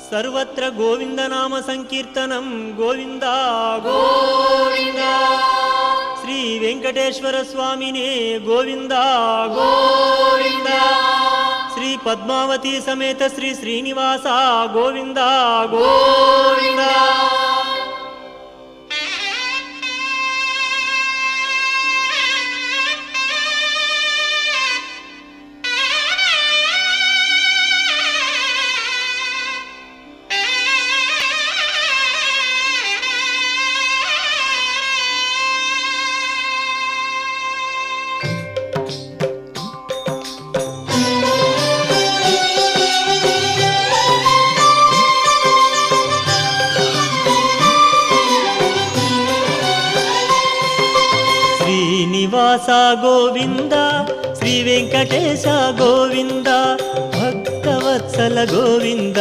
ಸರ್ವತ್ರ ಗೋವಿಂದ ನಾಮ ಸಂಕೀರ್ತನಂ ಗೋವಿಂದ ಗೋವಿಂದ. ಶ್ರೀ ವೆಂಕಟೇಶ್ವರ ಸ್ವಾಮಿನೇ ಗೋವಿಂದ ಗೋವಿಂದ. ಶ್ರೀ ಪದ್ಮಾವತಿ ಸಮೇತ ಶ್ರೀ ಶ್ರೀನಿವಾಸ ಗೋವಿಂದ ಗೋವಿಂದ. ಶ್ರೀನಿವಾಸ ಗೋವಿಂದ, ಶ್ರೀ ವೆಂಕಟೇಶ ಗೋವಿಂದ, ಭಕ್ತವತ್ಸಲ ಗೋವಿಂದ.